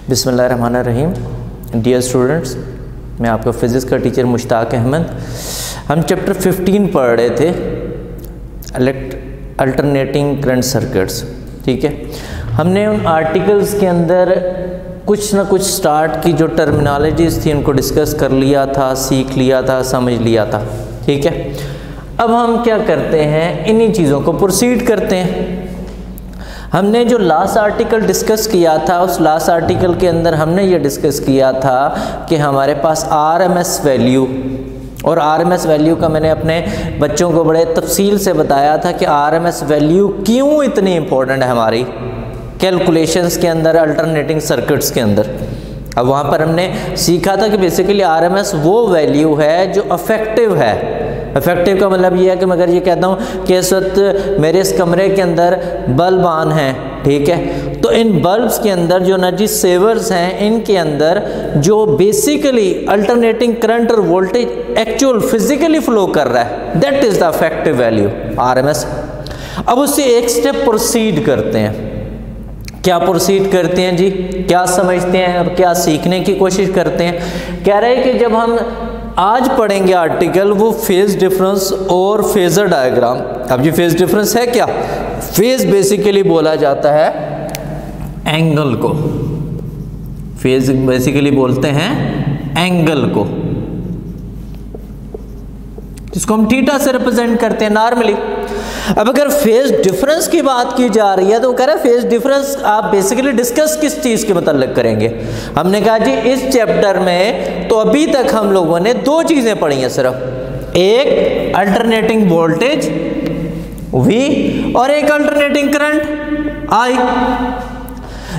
बिस्मिल्लाहिर्रहमानिर्रहीम। Dear students, मैं आपका फ़िज़िक्स का टीचर मुश्ताक अहमद। हम चैप्टर 15 पढ़ रहे थे, अल्टरनेटिंग करंट सर्किट्स। ठीक है, हमने उन आर्टिकल्स के अंदर कुछ ना कुछ स्टार्ट की जो टर्मिनोलॉजीज़ थी उनको डिस्कस कर लिया था, सीख लिया था, समझ लिया था। ठीक है, अब हम क्या करते हैं, इन्हीं चीज़ों को प्रोसीड करते हैं। हमने जो लास्ट आर्टिकल डिस्कस किया था, उस लास्ट आर्टिकल के अंदर हमने ये डिस्कस किया था कि हमारे पास आरएमएस वैल्यू, और आरएमएस वैल्यू का मैंने अपने बच्चों को बड़े तफसील से बताया था कि आरएमएस वैल्यू क्यों इतनी इम्पोर्टेंट है हमारी कैलकुलेशंस के अंदर, अल्टरनेटिंग सर्किट्स के अंदर। अब वहाँ पर हमने सीखा था कि बेसिकली आरएमएस वो वैल्यू है जो अफेक्टिव है। इफेक्टिव का मतलब ये है कि मैं अगर ये कहता हूँ कि इस वक्त मेरे इस कमरे के अंदर बल्ब ऑन है, ठीक है, तो इन बल्ब्स के अंदर जो एनर्जी सेवर्स हैं, इनके अंदर जो बेसिकली अल्टरनेटिंग करंट और वोल्टेज एक्चुअल फिजिकली फ्लो कर रहा है, that is the effective value RMS. अब उससे एक स्टेप प्रोसीड करते हैं। क्या प्रोसीड करते हैं जी, क्या समझते हैं, अब क्या सीखने की कोशिश करते हैं। कह रहे हैं कि जब हम आज पढ़ेंगे आर्टिकल, वो फेज डिफरेंस और फेजर डायग्राम। अब ये फेज डिफरेंस है क्या? फेज बेसिकली बोला जाता है एंगल को, फेज बेसिकली बोलते हैं एंगल को, जिसको हम थीटा से रिप्रेजेंट करते हैं नॉर्मली। अब अगर फेज डिफरेंस की बात की जा रही है तो कह रहे हैं फेज डिफरेंस आप बेसिकली डिस्कस किस चीज़ के मतलब करेंगे। हमने कहा जी इस चैप्टर में तो अभी तक हम लोगों ने दो चीज़ें पढ़ी हैं सिर्फ, एक अल्टरनेटिंग वोल्टेज V और एक अल्टरनेटिंग करंट I।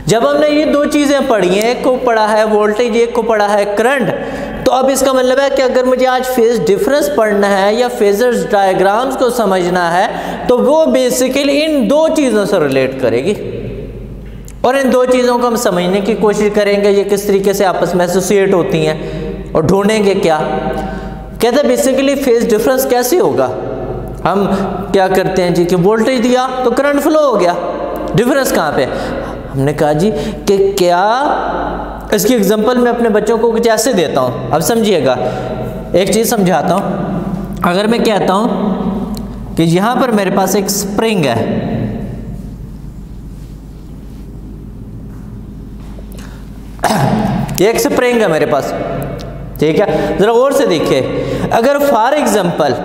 जब हमने ये दो चीज़ें पढ़ी हैं, एक को पढ़ा है वोल्टेज, एक को पढ़ा है करंट, तो अब इसका मतलब है कि अगर मुझे आज फेज डिफरेंस पढ़ना है या फेजर्स डायग्राम्स को समझना है तो वो बेसिकली इन दो चीज़ों से रिलेट करेगी, और इन दो चीज़ों को हम समझने की कोशिश करेंगे ये किस तरीके से आपस में एसोसिएट होती हैं, और ढूंढेंगे क्या कहते हैं बेसिकली फेज डिफरेंस कैसे होगा। हम क्या करते हैं जी कि वोल्टेज दिया तो करंट फ्लो हो गया, डिफरेंस कहाँ पे। हमने कहा जी कि क्या इसकी एग्जांपल मैं अपने बच्चों को कुछ ऐसे देता हूँ। अब समझिएगा, एक चीज़ समझाता हूँ। अगर मैं कहता हूँ कि यहाँ पर मेरे पास एक स्प्रिंग है, एक स्प्रिंग है मेरे पास, ठीक है, जरा और से देखिए। अगर फॉर एग्जांपल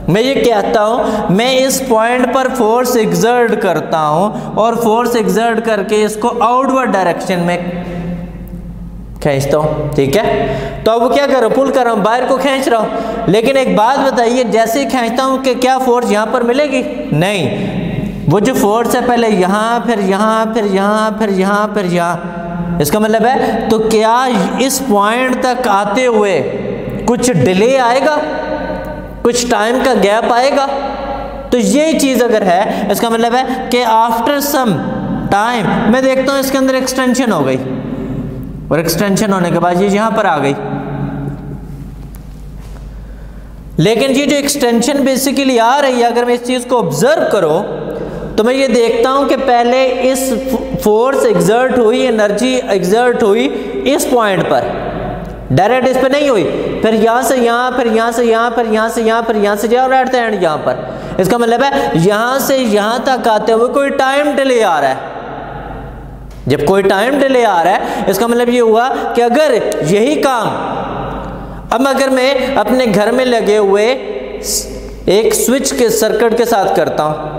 मैं ये कहता हूँ मैं इस पॉइंट पर फोर्स एग्जर्ट करता हूँ और फोर्स एग्जर्ट करके इसको आउटवर्ड डायरेक्शन में खींचता हूँ, ठीक है, तो अब वो क्या कर रहा हूँ, पुल कर रहा हूँ, बाहर को खींच रहा हूँ। लेकिन एक बात बताइए, जैसे ही खींचता हूँ कि क्या फोर्स यहाँ पर मिलेगी? नहीं, वो जो फोर्स है पहले यहाँ, फिर यहाँ, फिर यहाँ, फिर यहाँ, फिर यहाँ। इसका मतलब है तो क्या इस पॉइंट तक आते हुए कुछ डिले आएगा, कुछ टाइम का गैप आएगा? तो ये चीज़ अगर है, इसका मतलब है कि आफ्टर सम टाइम मैं देखता हूँ इसके अंदर एक्सटेंशन हो गई, और एक्सटेंशन होने के बाद ये यहाँ पर आ गई। लेकिन ये जो एक्सटेंशन बेसिकली आ रही है, अगर मैं इस चीज़ को ऑब्जर्व करूँ तो मैं ये देखता हूँ कि पहले इस फोर्स एग्जर्ट हुई, एनर्जी एग्जर्ट हुई इस पॉइंट पर, डायरेक्ट इस पर नहीं हुई, फिर यहाँ से यहाँ, फिर यहाँ से यहाँ, फिर यहाँ से यहाँ, फिर यहाँ से जाओ एट द एंड यहाँ पर। इसका मतलब है यहाँ से यहाँ तक आते हुए कोई टाइम डिले आ रहा है। जब कोई टाइम डिले आ रहा है, इसका मतलब ये हुआ कि अगर यही काम अब अगर मैं अपने घर में लगे हुए एक स्विच के सर्किट के साथ करता हूँ,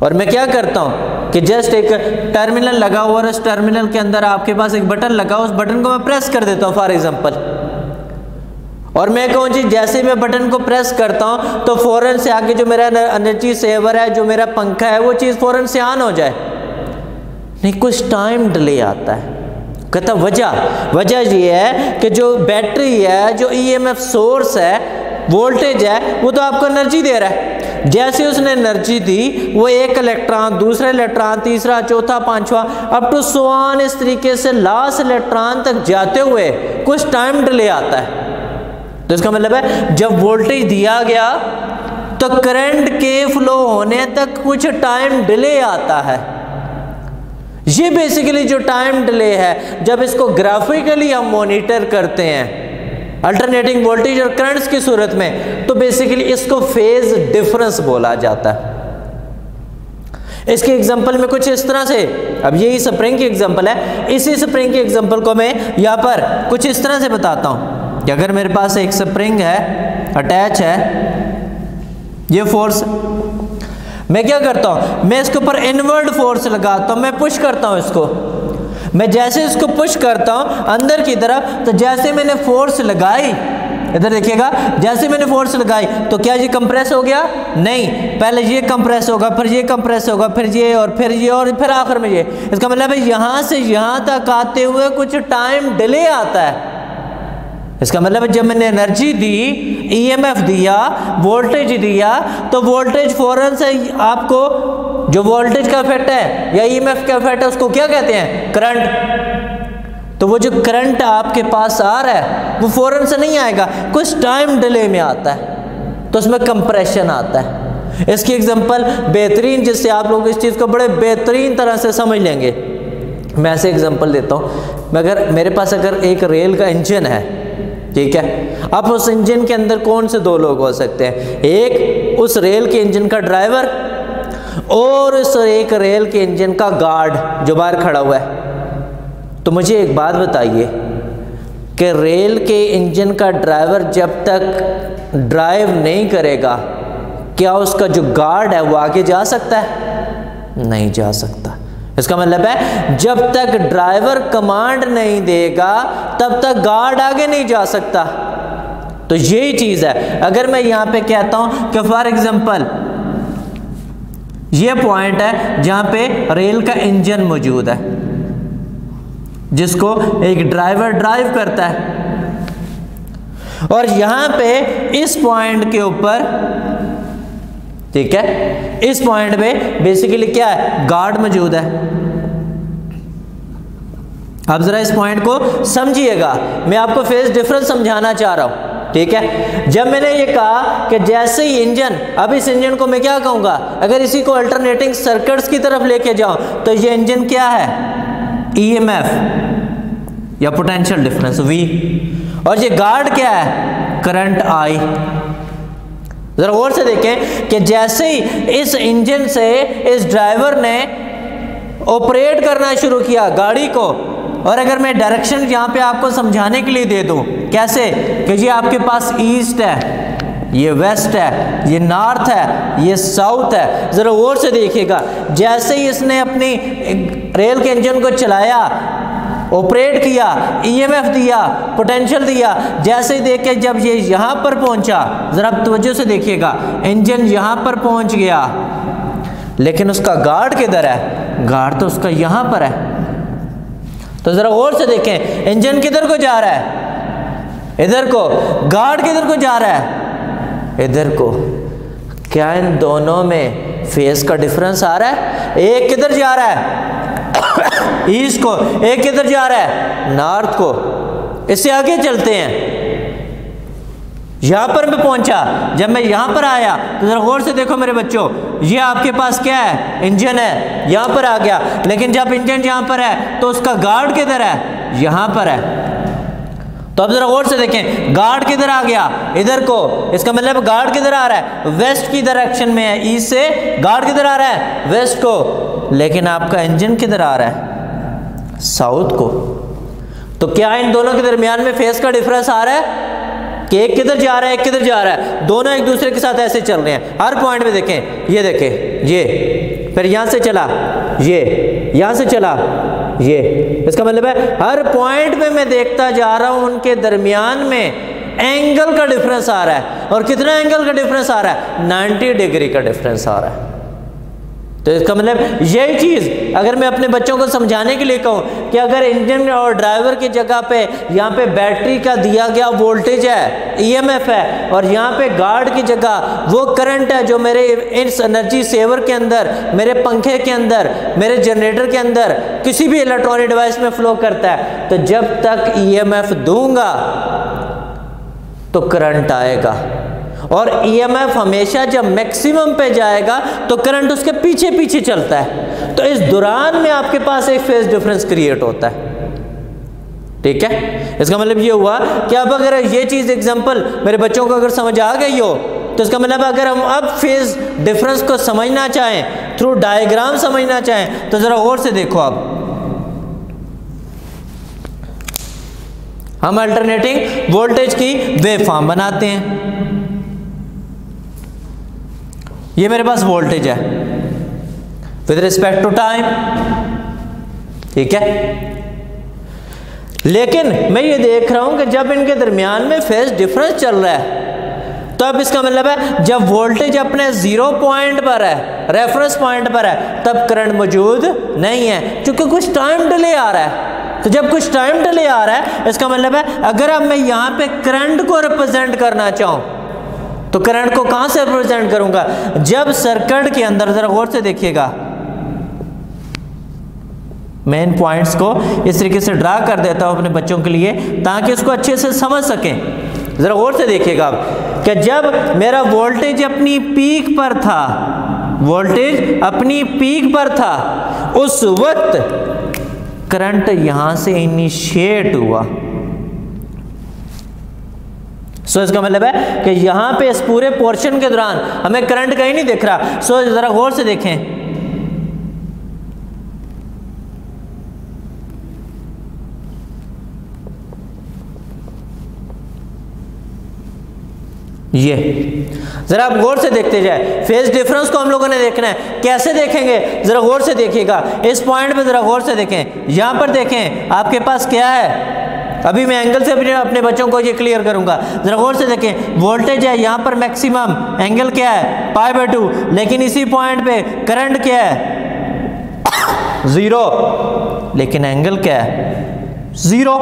और मैं क्या करता हूँ कि जस्ट एक टर्मिनल लगा हुआ और उस टर्मिनल के अंदर आपके पास एक बटन लगा, उस बटन को मैं प्रेस कर देता हूँ फॉर एग्जांपल, और मैं कहूँ जी जैसे मैं बटन को प्रेस करता हूँ तो फ़ौरन से आगे जो मेरा एनर्जी सेवर है, जो मेरा पंखा है, वो चीज़ फ़ौरन से ऑन हो जाए। नहीं, कुछ टाइम डिले आता है। कहता वजह ये है कि जो बैटरी है, जो ईएमएफ सोर्स है, वोल्टेज है, वो तो आपको एनर्जी दे रहा है। जैसे उसने एनर्जी दी, वो एक इलेक्ट्रॉन, दूसरा इलेक्ट्रॉन, तीसरा, चौथा, पांचवा, अप टू सो ऑन, इस तरीके से लास्ट इलेक्ट्रॉन तक जाते हुए कुछ टाइम डिले आता है। तो इसका मतलब है जब वोल्टेज दिया गया तो करंट के फ्लो होने तक कुछ टाइम डिले आता है। ये बेसिकली जो टाइम डिले है, जब इसको ग्राफिकली हम मॉनिटर करते हैं अल्टरनेटिंग वोल्टेज और करंट्स की सूरत में, तो बेसिकली इसको फेज डिफरेंस बोला जाता है। इसके एग्जांपल में कुछ इस तरह से, अब यही स्प्रिंग की एग्जांपल है, इसी स्प्रिंग की एग्जांपल को मैं यहाँ पर कुछ इस तरह से बताता हूँ कि अगर मेरे पास एक स्प्रिंग है, अटैच है, ये फोर्स, मैं क्या करता हूँ, मैं इसके ऊपर इनवर्ड फोर्स लगाता हूँ, मैं पुश करता हूँ इसको। मैं जैसे इसको पुश करता हूँ अंदर की तरफ, तो जैसे मैंने फोर्स लगाई, इधर देखिएगा, जैसे मैंने फोर्स लगाई तो क्या ये कंप्रेस हो गया? नहीं, पहले ये कंप्रेस होगा, फिर ये कंप्रेस होगा, फिर ये, और फिर ये, और फिर आखिर में ये। इसका मतलब है यहाँ से यहाँ तक आते हुए कुछ टाइम डिले आता है। इसका मतलब जब मैंने एनर्जी दी, ईएमएफ दिया, वोल्टेज दिया, तो वोल्टेज फौरन से आपको, जो वोल्टेज का इफेक्ट है या ईएमएफ का इफेक्ट है, उसको क्या कहते हैं? करंट। तो वो जो करंट आपके पास आ रहा है वो फौरन से नहीं आएगा, कुछ टाइम डिले में आता है, तो उसमें कंप्रेशन आता है। इसकी एग्जांपल बेहतरीन, जिससे आप लोग इस चीज़ को बड़े बेहतरीन तरह से समझ लेंगे, मैं ऐसे एग्जांपल देता हूँ। अगर मेरे पास अगर एक रेल का इंजन है, ठीक है, अब उस इंजन के अंदर कौन से दो लोग हो सकते हैं? एक उस रेल के इंजन का ड्राइवर और उस एक रेल के इंजन का गार्ड जो बाहर खड़ा हुआ है। तो मुझे एक बात बताइए कि रेल के इंजन का ड्राइवर जब तक ड्राइव नहीं करेगा, क्या उसका जो गार्ड है वो आगे जा सकता है? नहीं जा सकता। इसका मतलब है जब तक ड्राइवर कमांड नहीं देगा तब तक गार्ड आगे नहीं जा सकता। तो यही चीज़ है। अगर मैं यहाँ पे कहता हूँ कि फॉर एग्जांपल ये पॉइंट है जहाँ पे रेल का इंजन मौजूद है, जिसको एक ड्राइवर ड्राइव करता है, और यहाँ पे इस पॉइंट के ऊपर, ठीक है, इस पॉइंट पे बेसिकली क्या है? गार्ड मौजूद है। अब जरा इस पॉइंट को समझिएगा, मैं आपको फेज डिफरेंस समझाना चाह रहा हूं, ठीक है। जब मैंने ये कहा कि जैसे ही इंजन, अब इस इंजन को मैं क्या कहूंगा, अगर इसी को अल्टरनेटिंग सर्किट्स की तरफ लेके जाऊं तो ये इंजन क्या है? ईएमएफ या पोटेंशियल डिफरेंस V, और ये गार्ड क्या है? Current I। जरा और से देखें कि जैसे ही इस इंजन से इस ड्राइवर ने ऑपरेट करना शुरू किया गाड़ी को, और अगर मैं डायरेक्शन यहाँ पे आपको समझाने के लिए दे दूँ, कैसे कि ये आपके पास ईस्ट है, ये वेस्ट है, ये नॉर्थ है, ये साउथ है। ज़रा और से देखिएगा, जैसे ही इसने अपनी रेल के इंजन को चलाया, ऑपरेट किया, ईएमएफ दिया, पोटेंशियल दिया, जैसे ही देखे जब ये यहाँ पर पहुँचा, ज़रा तवज्जो से देखिएगा, इंजन यहाँ पर पहुँच गया, लेकिन उसका गार्ड किधर है? गार्ड तो उसका यहाँ पर है। तो ज़रा और से देखें, इंजन किधर को जा रहा है? इधर को। गार्ड किधर को जा रहा है? इधर को। क्या इन दोनों में फेज का डिफरेंस आ रहा है? एक किधर जा रहा है? ईस्ट को। एक किधर जा रहा है? नॉर्थ को। इससे आगे चलते हैं, यहां पर मैं पहुंचा, जब मैं यहां पर आया तो जरा गौर से देखो मेरे बच्चों, ये आपके पास क्या है? इंजन है, यहां पर आ गया, लेकिन जब इंजन यहां पर है तो उसका गार्ड किधर है? यहां पर है। तो अब जरा गौर से देखें, गार्ड किधर आ गया? इधर को। इसका मतलब गार्ड किधर आ रहा है? वेस्ट की डायरेक्शन में है, ईस्ट से गार्ड किधर आ रहा है? वेस्ट को। लेकिन आपका इंजन किधर आ रहा है? साउथ को। तो क्या इन दोनों के दरमियान में फेज का डिफरेंस आ रहा है कि एक किधर जा रहा है, एक किधर जा रहा है? दोनों एक दूसरे के साथ ऐसे चल रहे हैं। हर पॉइंट में देखें, ये देखें, ये फिर यहां से चला, ये यहां से चला, ये। इसका मतलब है हर पॉइंट पे मैं देखता जा रहा हूं उनके दरमियान में एंगल का डिफरेंस आ रहा है। और कितना एंगल का डिफरेंस आ रहा है? 90 डिग्री का डिफरेंस आ रहा है। तो इसका मतलब यही चीज़ अगर मैं अपने बच्चों को समझाने के लिए कहूँ कि अगर इंजन और ड्राइवर की जगह पे यहाँ पे बैटरी का दिया गया वोल्टेज है, ईएमएफ है, और यहाँ पे गार्ड की जगह वो करंट है जो मेरे इस एनर्जी सेवर के अंदर, मेरे पंखे के अंदर, मेरे जनरेटर के अंदर, किसी भी इलेक्ट्रॉनिक डिवाइस में फ्लो करता है, तो जब तक ईएमएफ दूंगा तो करंट आएगा। और ईएमएफ हमेशा जब मैक्सिमम पे जाएगा तो करंट उसके पीछे पीछे चलता है। तो इस दौरान में आपके पास एक फेज डिफरेंस क्रिएट होता है। ठीक है, इसका मतलब ये हुआ कि अब अगर ये चीज़ एग्जांपल मेरे बच्चों को अगर समझ आ गई हो, तो इसका मतलब अगर हम अब फेज डिफरेंस को समझना चाहें, थ्रू डायग्राम समझना चाहें, तो ज़रा गौर से देखो। अब हम अल्टरनेटिंग वोल्टेज की वेव फॉर्म बनाते हैं। ये मेरे पास वोल्टेज है विद रिस्पेक्ट टू टाइम, ठीक है। लेकिन मैं ये देख रहा हूं कि जब इनके दरमियान में फेज डिफरेंस चल रहा है, तो अब इसका मतलब है जब वोल्टेज अपने 0 पॉइंट पर है, रेफरेंस पॉइंट पर है, तब करंट मौजूद नहीं है, क्योंकि कुछ टाइम डिले आ रहा है। तो जब कुछ टाइम डिले आ रहा है, इसका मतलब है अगर अब मैं यहाँ पे करंट को रिप्रेजेंट करना चाहूँ, तो करंट को कहाँ से रिप्रेजेंट करूँगा? जब सर्किट के अंदर, जरा गौर से देखिएगा, मैं इन पॉइंट्स को इस तरीके से ड्रा कर देता हूँ अपने बच्चों के लिए, ताकि इसको अच्छे से समझ सकें। ज़रा गौर से देखिएगा अब कि जब मेरा वोल्टेज अपनी पीक पर था, वोल्टेज अपनी पीक पर था, उस वक्त करंट यहाँ से इनिशिएट हुआ। सो इसका मतलब है कि यहाँ पे इस पूरे पोर्शन के दौरान हमें करंट कहीं नहीं दिख रहा। सो ज़रा गौर से देखें, ये जरा आप गौर से देखते जाए। फेज डिफरेंस को हम लोगों ने देखना है, कैसे देखेंगे? जरा गौर से देखिएगा, इस पॉइंट पे जरा गौर से देखें, यहां पर देखें आपके पास क्या है। अभी मैं एंगल से अपने बच्चों को ये क्लियर करूंगा। जरा गौर से देखें, वोल्टेज है यहां पर मैक्सिमम, एंगल क्या है π/2, लेकिन इसी पॉइंट पे करंट क्या है 0, लेकिन एंगल क्या है 0।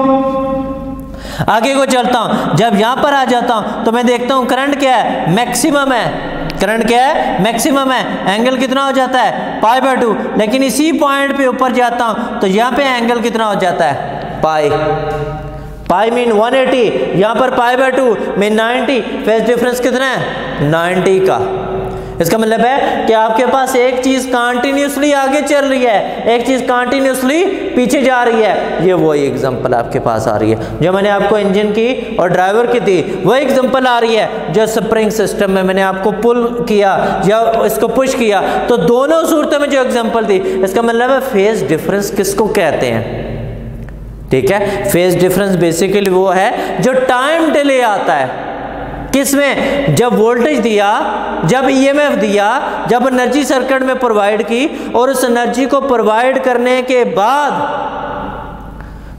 आगे को चलता हूं, जब यहां पर आ जाता हूं तो मैं देखता हूं करंट क्या है, मैक्सिमम है, करंट क्या है, मैक्सिमम है, एंगल कितना हो जाता है π/2, लेकिन इसी पॉइंट पे ऊपर जाता हूं तो यहां पे एंगल कितना हो जाता है पाई मीन 180, यहां पर π/2 मीन 90, फेज डिफरेंस कितना है 90 का। इसका मतलब है कि आपके पास एक चीज कंटिन्यूसली आगे चल रही है, एक चीज कंटिन्यूसली पीछे जा रही है। ये वही एग्जांपल आपके पास आ रही है जो मैंने आपको इंजन की और ड्राइवर की थी, वही एग्जांपल आ रही है जो स्प्रिंग सिस्टम में मैंने आपको पुल किया या इसको पुश किया। तो दोनों सूरतों में जो एग्जांपल थी, इसका मतलब है फेज डिफरेंस किसको कहते हैं? ठीक है, फेज डिफरेंस बेसिकली वो है जो टाइम डिले आता है। किसमें? जब वोल्टेज दिया, जब ईएमएफ दिया, जब एनर्जी सर्किट में प्रोवाइड की, और उस एनर्जी को प्रोवाइड करने के बाद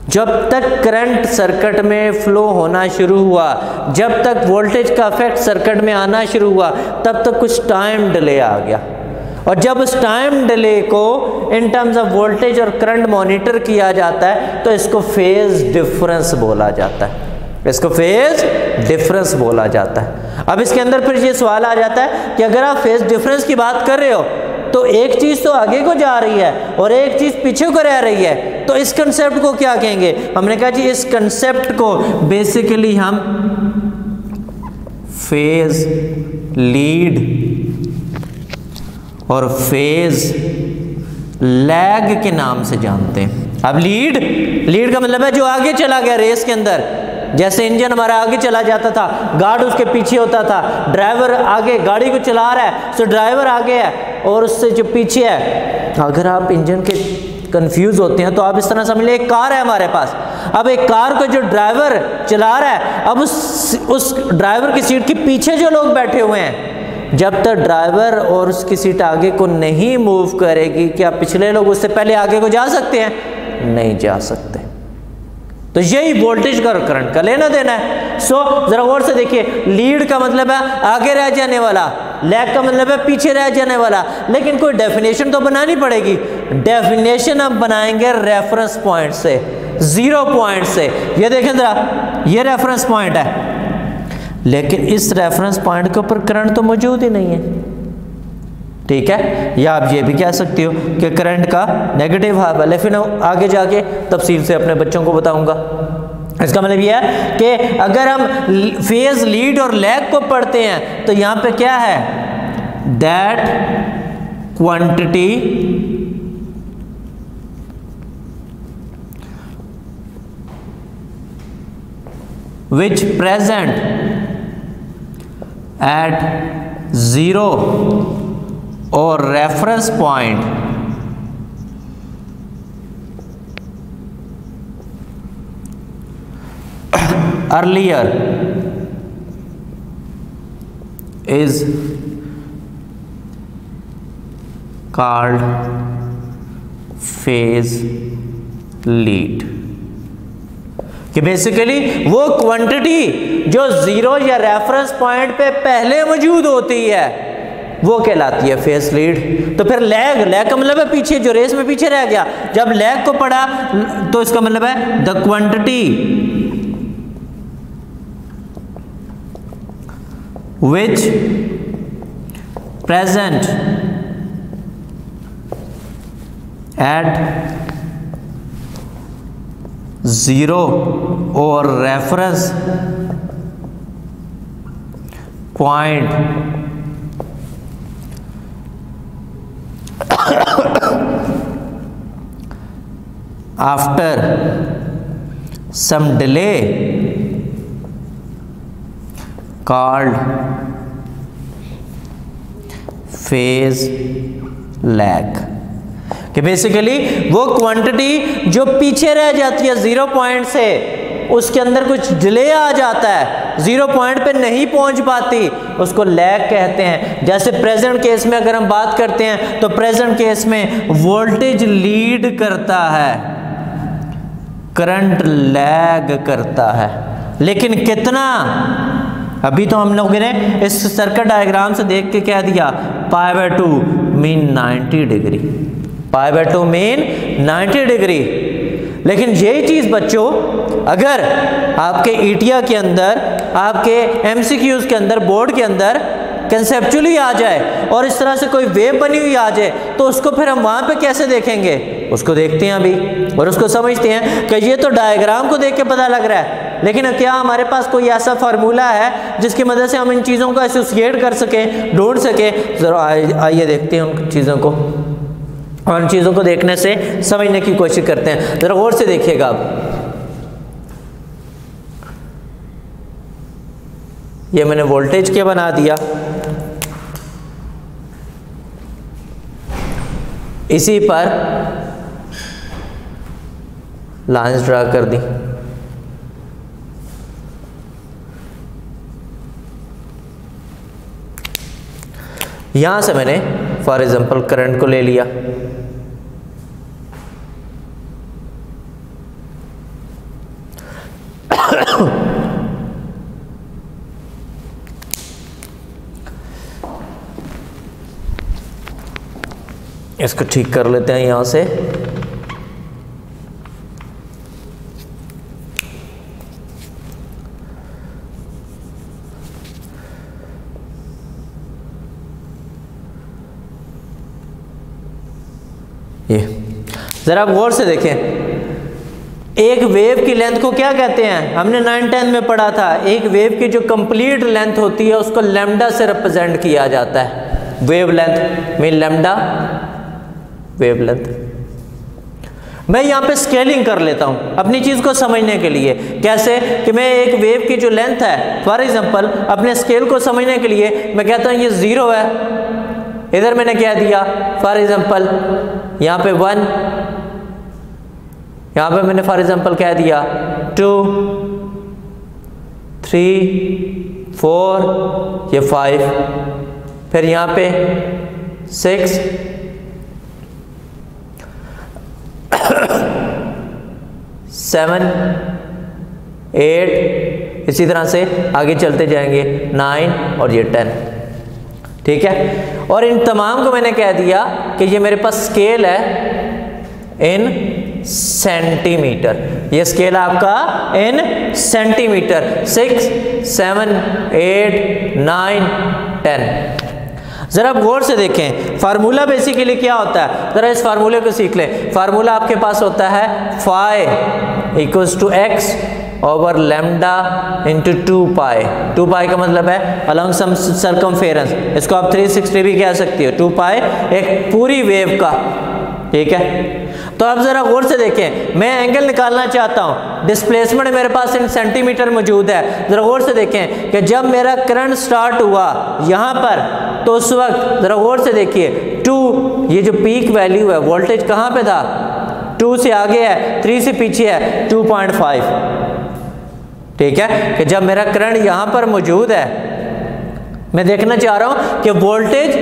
जब तक करंट सर्किट में फ्लो होना शुरू हुआ, जब तक वोल्टेज का इफेक्ट सर्किट में आना शुरू हुआ, तब तक कुछ टाइम डिले आ गया। और जब उस टाइम डिले को इन टर्म्स ऑफ वोल्टेज और करंट मॉनिटर किया जाता है, तो इसको फेज डिफरेंस बोला जाता है, इसको फेज डिफरेंस बोला जाता है। अब इसके अंदर फिर ये सवाल आ जाता है कि अगर आप फेज डिफरेंस की बात कर रहे हो, तो एक चीज तो आगे को जा रही है और एक चीज पीछे को रह रही है, तो इस कंसेप्ट को क्या कहेंगे? हमने कहा जी इस कंसेप्ट को बेसिकली हम फेज लीड और फेज लैग के नाम से जानते हैं। अब लीड का मतलब है जो आगे चला गया रेस के अंदर, जैसे इंजन हमारा आगे चला जाता था, गार्ड उसके पीछे होता था, ड्राइवर आगे गाड़ी को चला रहा है, तो ड्राइवर आगे है और उससे जो पीछे है। अगर आप इंजन के कंफ्यूज होते हैं तो आप इस तरह समझ लें, एक कार है हमारे पास। अब एक कार को जो ड्राइवर चला रहा है, अब उस ड्राइवर की सीट के पीछे जो लोग बैठे हुए हैं, जब तक ड्राइवर और उसकी सीट आगे को नहीं मूव करेगी, क्या पिछले लोग उससे पहले आगे को जा सकते हैं? नहीं जा सकते। तो यही वोल्टेज का और करंट का लेना देना है। सो जरा गौर से देखिए, लीड का मतलब है आगे रह जाने वाला, लैग का मतलब है पीछे रह जाने वाला, लेकिन कोई डेफिनेशन तो बनानी पड़ेगी। डेफिनेशन हम बनाएंगे रेफरेंस पॉइंट से, 0 पॉइंट से। ये देखें जरा, ये रेफरेंस पॉइंट है, लेकिन इस रेफरेंस पॉइंट के ऊपर करंट तो मौजूद ही नहीं है। ठीक है, या आप ये भी कह सकते हो कि करंट का नेगेटिव हाफ है, लेकिन आगे जाके तफसील से अपने बच्चों को बताऊंगा। इसका मतलब यह है कि अगर हम फेज लीड और लैग को पढ़ते हैं, तो यहाँ पे क्या है, that quantity which present at 0 or reference point earlier is called phase lead। कि बेसिकली वो क्वांटिटी जो जीरो या रेफरेंस पॉइंट पे पहले मौजूद होती है वो कहलाती है फेस लीड। तो फिर लैग का मतलब है पीछे, जो रेस में पीछे रह गया, जब लैग को पढ़ा तो इसका मतलब है the quantity which present at 0 or reference point after some delay called phase lag। कि बेसिकली वो क्वांटिटी जो पीछे रह जाती है 0 पॉइंट से, उसके अंदर कुछ डिले आ जाता है, 0 पॉइंट पे नहीं पहुंच पाती, उसको लैग कहते हैं। जैसे प्रेजेंट केस में अगर हम बात करते हैं तो प्रेजेंट केस में वोल्टेज लीड करता है, करंट लैग करता है, लेकिन कितना? अभी तो हम लोगों ने इस सर्किट डायग्राम से देख के कह दिया π/2 मीन 90 डिग्री, π/2 मीन 90 डिग्री। लेकिन यही चीज बच्चों अगर आपके ईटीआ के अंदर, आपके एमसीक्यूज के अंदर, बोर्ड के अंदर कंसेप्चुअली आ जाए और इस तरह से कोई वेव बनी हुई आ जाए, तो उसको फिर हम वहां पे कैसे देखेंगे? उसको देखते हैं अभी और उसको समझते हैं कि ये तो डायग्राम को देख के पता लग रहा है, लेकिन क्या हमारे पास कोई ऐसा फार्मूला है जिसकी मदद से हम इन चीज़ों को एसोसिएट कर सकें, ढूंढ सकें? जरा आइए देखते हैं उन चीज़ों को, और उन चीज़ों को देखने से समझने की कोशिश करते हैं। जरा गौर से देखिएगा आप, ये मैंने वोल्टेज क्या बना दिया, इसी पर लाइंस ड्रा कर दी। यहां से मैंने फॉर एग्जांपल करंट को ले लिया, इसको ठीक कर लेते हैं यहां से। ये जरा गौर से देखें, एक वेव की लेंथ को क्या कहते हैं? हमने 9-10 में पढ़ा था, एक वेव की जो कंप्लीट लेंथ होती है उसको लैम्डा से रिप्रेजेंट किया जाता है। Wave length mean lambda wave length. मैं यहाँ पे स्केलिंग कर लेता हूँ अपनी चीज़ को समझने के लिए। कैसे? कि मैं एक वेव की जो लेंथ है, फॉर एग्जांपल अपने स्केल को समझने के लिए मैं कहता हूँ ये 0 है, इधर मैंने क्या दिया, फॉर एग्जांपल यहाँ पे 1, यहाँ पे मैंने फॉर एग्जांपल क्या दिया 2, 3, 4, ये 5, फिर यहाँ पे 6, 7, 8, इसी तरह से आगे चलते जाएंगे 9 और ये 10। ठीक है, और इन तमाम को मैंने कह दिया कि ये मेरे पास स्केल है इन सेंटीमीटर। ये स्केल आपका इन सेंटीमीटर 6, 7, 8, 9, 10। जरा गौर से देखें, फार्मूला बेसिकली क्या होता है, जरा इस फार्मूले को सीख लें। फार्मूला आपके पास होता है phi equals to x over lambda into 2 pi का मतलब है अलॉन्ग सम सर्कमफेरेंस, इसको आप 360 भी कह सकते हो। 2 पाई एक पूरी वेव का, ठीक है। तो आप ज़रा गौर से देखें, मैं एंगल निकालना चाहता हूँ, डिस्प्लेसमेंट मेरे पास इन सेंटीमीटर मौजूद है। ज़रा गौर से देखें कि जब मेरा करंट स्टार्ट हुआ यहाँ पर, तो उस वक्त ज़रा गौर से देखिए 2, ये जो पीक वैल्यू है, वोल्टेज कहाँ पे था, 2 से आगे है, 3 से पीछे है, 2.5। ठीक है, कि जब मेरा करंट यहाँ पर मौजूद है, मैं देखना चाह रहा हूँ कि वोल्टेज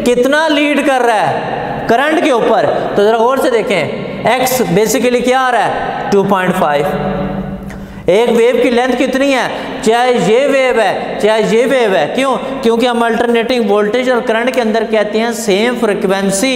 कितना लीड कर रहा है करंट के ऊपर। तो ज़रा गौर से देखें, x बेसिकली क्या आ रहा है, 2.5। एक वेव की लेंथ कितनी है, चाहे ये वेव है चाहे ये वेव है, क्यों, क्योंकि हम अल्टरनेटिंग वोल्टेज और करंट के अंदर कहते हैं same frequency,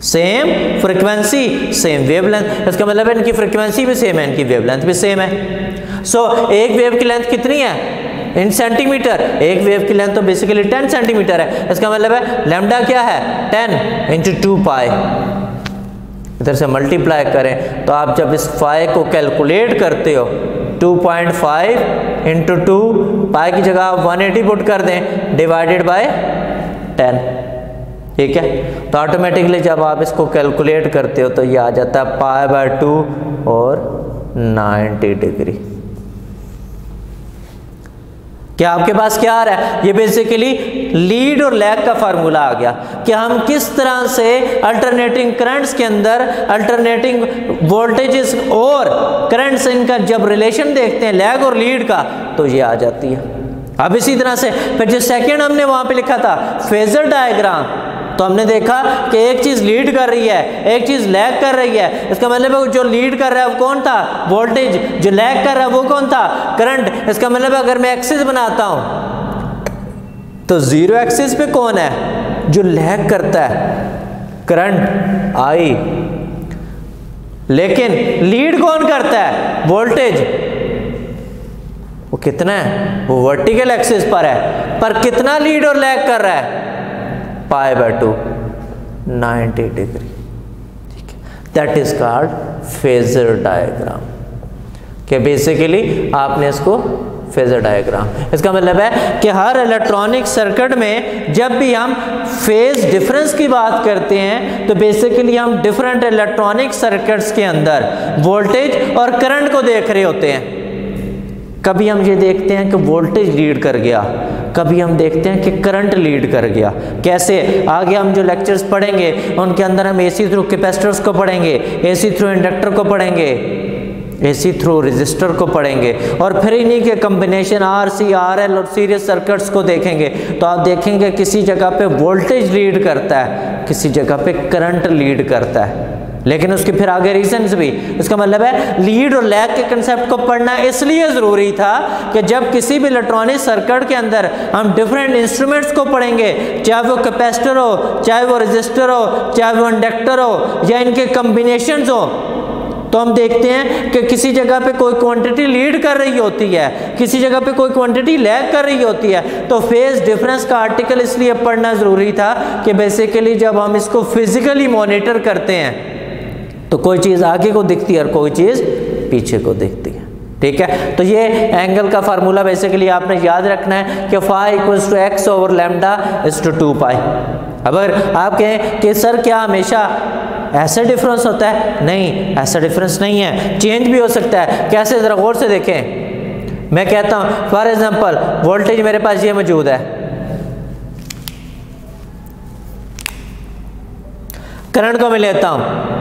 same frequency same wavelength. इसका मतलब है इनकी फ्रिक्वेंसी भी सेम है, इनकी वेवलेंथ भी सेम है। सो एक वेव की लेंथ कितनी है इन सेंटीमीटर, एक वेव की लेंथ तो बेसिकली 10 सेंटीमीटर है। इसका मतलब है लैम्डा क्या है, 10 इंटू 2 पाई। इधर से मल्टीप्लाई करें तो आप जब इस फाई को कैलकुलेट करते हो, 2.5 इंटू 2 पाई की जगह आप 180 पुट कर दें, डिवाइडेड बाय 10। ठीक है, तो ऑटोमेटिकली जब आप इसको कैलकुलेट करते हो तो ये आ जाता है π/2 और 90 डिग्री। क्या आपके पास क्या आ रहा है, ये बेसिकली लीड और लैग का फार्मूला आ गया कि हम किस तरह से अल्टरनेटिंग करंट्स के अंदर अल्टरनेटिंग वोल्टेजेस और करंट्स, इनका जब रिलेशन देखते हैं लैग और लीड का, तो ये आ जाती है। अब इसी तरह से फिर जो सेकंड हमने वहां पे लिखा था फेजर डायग्राम, तो हमने देखा कि एक चीज लीड कर रही है, एक चीज लैग कर रही है। इसका मतलब है जो लीड कर रहा है वो कौन था, वोल्टेज, जो लैग कर रहा है वो कौन था, करंट। इसका मतलब है अगर मैं एक्सिस बनाता हूं तो जीरो एक्सिस पे कौन है, जो लैग करता है, करंट आई, लेकिन लीड कौन करता है, वोल्टेज। वो कितना है, वो वर्टिकल एक्सिस पर है, पर कितना लीड और लैग कर रहा है, π/2 90 डिग्री। ठीक है, that is called phasor diagram. कि बेसिकली आपने इसको फेजर डायग्राम, इसका मतलब है कि हर इलेक्ट्रॉनिक सर्किट में जब भी हम फेज डिफरेंस की बात करते हैं तो बेसिकली हम डिफरेंट इलेक्ट्रॉनिक सर्किट्स के अंदर वोल्टेज और करंट को देख रहे होते हैं। कभी हम ये देखते हैं कि वोल्टेज लीड कर गया, कभी हम देखते हैं कि करंट लीड कर गया। कैसे, आगे हम जो लेक्चर्स पढ़ेंगे उनके अंदर हम एसी थ्रू कैपेसिटर्स को पढ़ेंगे, एसी थ्रू इंडक्टर को पढ़ेंगे, एसी थ्रू रेजिस्टर को पढ़ेंगे, और फिर इन्हीं के कॉम्बिनेशन आरसी, आरएल और सीरीज सर्किट्स को देखेंगे। तो आप देखेंगे किसी जगह पे वोल्टेज लीड करता है, किसी जगह पे करंट लीड करता है, लेकिन उसके फिर आगे रीजंस भी। इसका मतलब है लीड और लैग के कंसेप्ट को पढ़ना इसलिए ज़रूरी था कि जब किसी भी इलेक्ट्रॉनिक सर्किट के अंदर हम डिफरेंट इंस्ट्रूमेंट्स को पढ़ेंगे, चाहे वो कैपेसिटर हो, चाहे वो रेजिस्टर हो, चाहे वो इंडक्टर हो, या इनके कॉम्बिनेशंस हो, तो हम देखते हैं कि किसी जगह पे कोई क्वांटिटी लीड कर रही होती है, किसी जगह पे कोई क्वांटिटी लैग कर रही होती है। तो फेज डिफरेंस का आर्टिकल इसलिए पढ़ना ज़रूरी था कि बेसिकली जब हम इसको फिजिकली मॉनिटर करते हैं तो कोई चीज़ आगे को दिखती है और कोई चीज़ पीछे को दिखती है। ठीक है, तो ये एंगल का फार्मूला बेसिकली आपने याद रखना है कि phi equals to x over lambda is to 2 pi. अगर आप कहें कि सर क्या हमेशा ऐसा डिफरेंस होता है, नहीं, ऐसा डिफरेंस नहीं है, चेंज भी हो सकता है। कैसे, ज़रा गौर से देखें। मैं कहता हूँ फॉर एग्जांपल वोल्टेज मेरे पास ये मौजूद है, करंट को मैं लेता हूँ,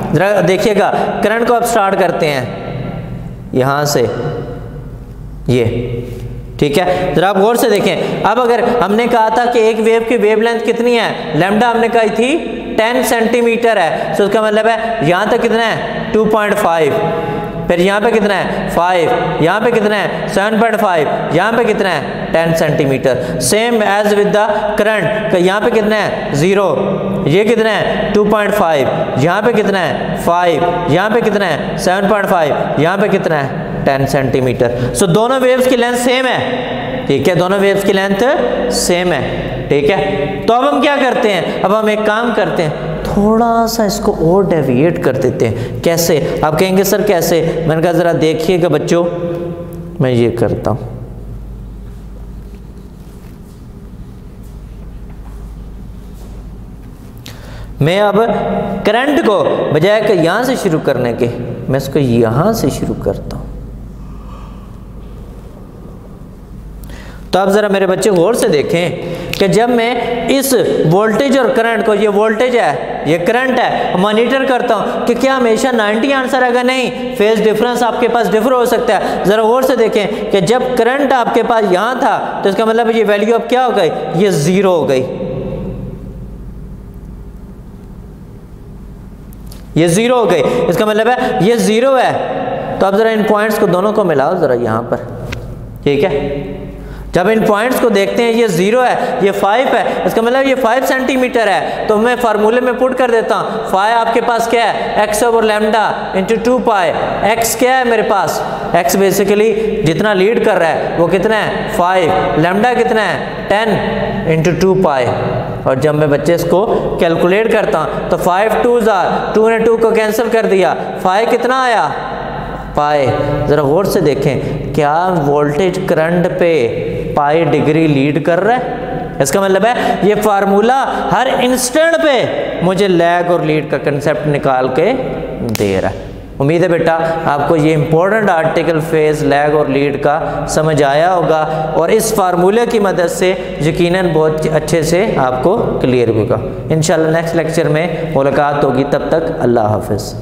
जरा देखिएगा, करंट को आप स्टार्ट करते हैं यहाँ से, ये ठीक है, जरा आप गौर से देखें। अब अगर हमने कहा था कि एक वेव की वेवलेंथ कितनी है, लैम्डा हमने कही थी 10 सेंटीमीटर है, तो उसका मतलब है यहाँ तक कितना है 2.5, फिर यहाँ पे कितना है 5, यहाँ पे कितना है 7.5, यहाँ पे कितना है 10 centimetre. Same as with the current, यहाँ पे कितना है 0, ये कितना है 2.5, यहाँ पे कितना है 5, यहाँ पे कितना है 7.5, यहाँ पे कितना है 10 सेंटीमीटर। सो दोनों वेव्स की लेंथ सेम है। ठीक है, दोनों वेव्स की लेंथ सेम है। ठीक है, तो अब हम क्या करते हैं, अब हम एक काम करते हैं, थोड़ा सा इसको और डेविएट कर देते हैं। कैसे, आप कहेंगे सर कैसे, मैंने कहा ज़रा देखिएगा बच्चों, मैं ये करता हूँ, मैं अब करंट को बजाय कि यहाँ से शुरू करने के, मैं इसको यहाँ से शुरू करता हूँ। तो अब ज़रा मेरे बच्चे गौर से देखें कि जब मैं इस वोल्टेज और करंट को, ये वोल्टेज है ये करंट है, मॉनिटर करता हूँ कि क्या हमेशा 90 आंसर आएगा, नहीं, फेज डिफरेंस आपके पास डिफर हो सकता है। ज़रा गौर से देखें कि जब करंट आपके पास यहाँ था तो इसका मतलब ये वैल्यू अब क्या हो गई, ये 0 हो गई, ये 0 हो गई, इसका मतलब है ये 0 है। तो अब ज़रा इन पॉइंट्स को दोनों को मिलाओ ज़रा यहाँ पर, ठीक है। जब इन पॉइंट्स को देखते हैं ये 0 है, ये 5 है, इसका मतलब ये 5 सेंटीमीटर है। तो मैं फार्मूले में पुट कर देता हूँ, 5 आपके पास क्या है, x ओवर लैम्डा इंटू 2 पाई। x क्या है मेरे पास, x बेसिकली जितना लीड कर रहा है वो कितना है 5, लैम्डा कितना है 10 इंटू 2 पाई। और जब मैं बच्चे इसको कैलकुलेट करता हूँ तो 5 2 2 ने 2 को कैंसिल कर दिया, 5 कितना आया पाई। ज़रा गौर से देखें, क्या वोल्टेज करंट पे पाई डिग्री लीड कर रहा है। इसका मतलब है ये फार्मूला हर इंस्टेंट पे मुझे लैग और लीड का कंसेप्ट निकाल के दे रहा है। उम्मीद है बेटा आपको ये इंपॉर्टेंट आर्टिकल फेज, लैग और लीड का समझ आया होगा और इस फार्मूले की मदद से यकीनन बहुत अच्छे से आपको क्लियर होगा। इंशाल्लाह नेक्स्ट लेक्चर में मुलाकात होगी, तब तक अल्लाह हाफिज़।